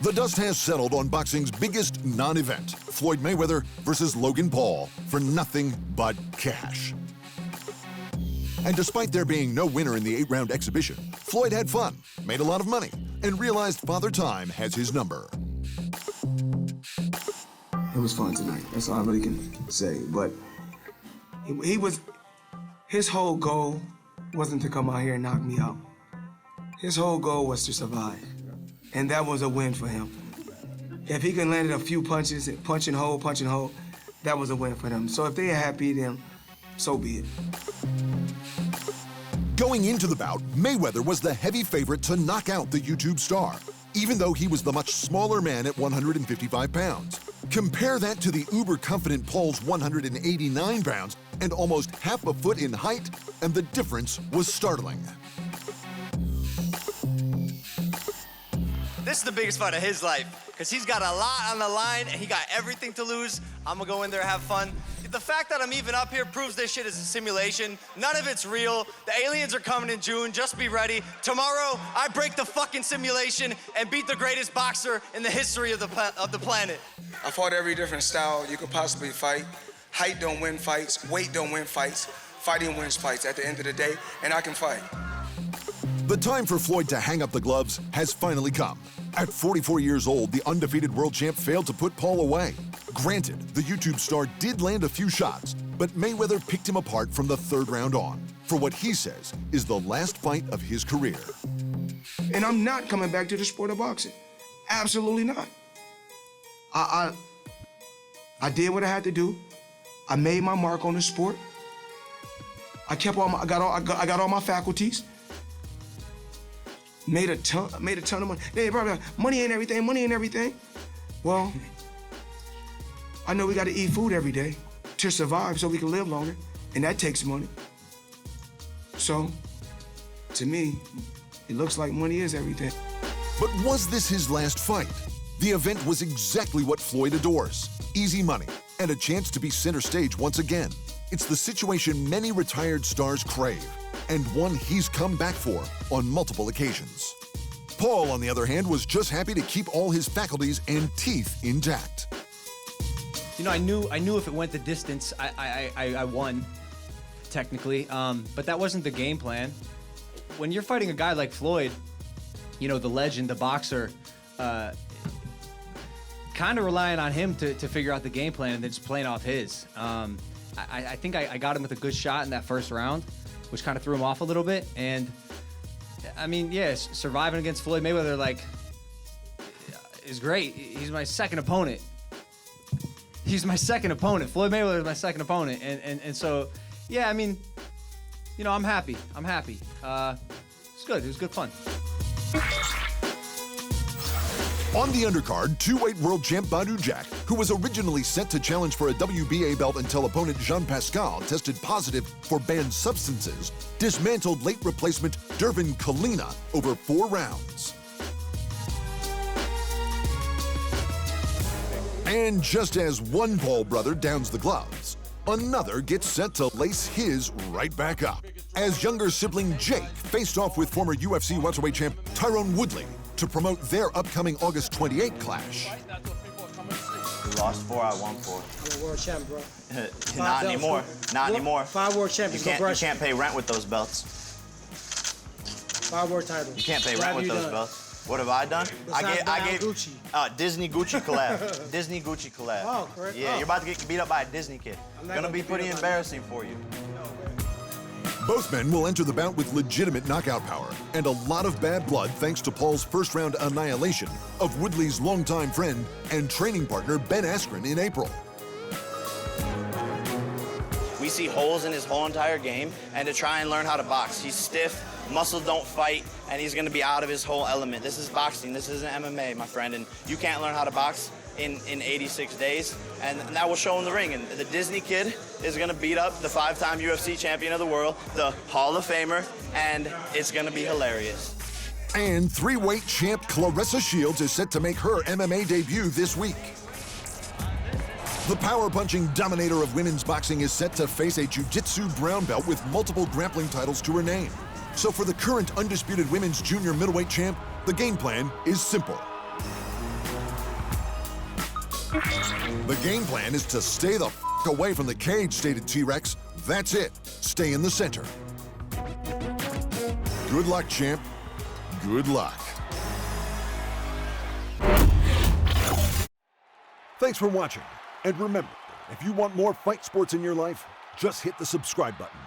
The dust has settled on boxing's biggest non-event, Floyd Mayweather versus Logan Paul, for nothing but cash. And despite there being no winner in the 8-round exhibition, Floyd had fun, made a lot of money, and realized Father Time has his number. It was fun tonight. That's all I really can say. But his whole goal wasn't to come out here and knock me out. His whole goal was to survive. And that was a win for him. If he can land a few punches, punch and hold, that was a win for them. So if they are happy, then so be it. Going into the bout, Mayweather was the heavy favorite to knock out the YouTube star, even though he was the much smaller man at 155 pounds. Compare that to the uber-confident Paul's 189 pounds and almost half a foot in height, and the difference was startling. This is the biggest fight of his life, because he's got a lot on the line and he got everything to lose. I'm gonna go in there and have fun. The fact that I'm even up here proves this shit is a simulation. None of it's real. The aliens are coming in June. Just be ready. Tomorrow, I break the fucking simulation and beat the greatest boxer in the history of the planet. I fought every different style you could possibly fight. Height don't win fights. Weight don't win fights. Fighting wins fights at the end of the day, and I can fight. The time for Floyd to hang up the gloves has finally come. At 44 years old, the undefeated world champ failed to put Paul away. Granted, the YouTube star did land a few shots, but Mayweather picked him apart from the 3rd round on, for what he says is the last fight of his career. And I'm not coming back to the sport of boxing. Absolutely not. I did what I had to do. I made my mark on the sport. I got all my faculties. Made a ton of money. Hey, brother, money ain't everything. Well, I know we got to eat food every day to survive so we can live longer, and that takes money. So, to me, it looks like money is everything. But was this his last fight? The event was exactly what Floyd adores: easy money and a chance to be center stage once again. It's the situation many retired stars crave, and one he's come back for on multiple occasions. Paul, on the other hand, was just happy to keep all his faculties and teeth intact. You know, I knew if it went the distance, I won, technically, but that wasn't the game plan. When you're fighting a guy like Floyd, you know, the legend, the boxer, kind of relying on him to figure out the game plan and then just playing off his. I think I got him with a good shot in that 1st round, which kind of threw him off a little bit. And I mean, yes, surviving against Floyd Mayweather, like, is great. He's my second opponent. Floyd Mayweather is my second opponent. And so, yeah, I mean, you know, I'm happy. It's good. It was good fun. On the undercard, 2-weight world champ Badou Jack, who was originally set to challenge for a WBA belt until opponent Jean Pascal tested positive for banned substances, dismantled late replacement Dervin Kalina over 4 rounds. And just as one Paul brother downs the gloves, another gets set to lace his right back up, as younger sibling Jake faced off with former UFC welterweight champ Tyron Woodley to promote their upcoming August 28 clash. You lost 4, I won 4. I'm a world champ, bro. Not anymore. Not anymore. 5 world champions. You can't pay rent with those belts. 5 world titles. You can't pay rent with those belts. What have I done? I gave Gucci. Disney Gucci collab. Disney Gucci collab. Oh, correct. Yeah, you're about to get beat up by a Disney kid. It's gonna be pretty embarrassing for you. Both men will enter the bout with legitimate knockout power and a lot of bad blood thanks to Paul's 1st-round annihilation of Woodley's longtime friend and training partner Ben Askren in April. We see holes in his whole entire game, and to try and learn how to box. He's stiff, muscle don't fight, and he's gonna be out of his whole element. This is boxing, this isn't MMA, my friend, and you can't learn how to box in 86 days, and that will show in the ring. And the Disney kid is gonna beat up the 5-time UFC champion of the world, the Hall of Famer, and it's gonna be hilarious. And 3-weight champ Claressa Shields is set to make her MMA debut this week. The power-punching dominator of women's boxing is set to face a jiu-jitsu brown belt with multiple grappling titles to her name. So for the current undisputed women's junior middleweight champ, the game plan is simple. The game plan is to stay the f away from the cage, stated T-Rex. That's it. Stay in the center. Good luck, champ. Good luck. Thanks for watching. And remember, if you want more fight sports in your life, just hit the subscribe button.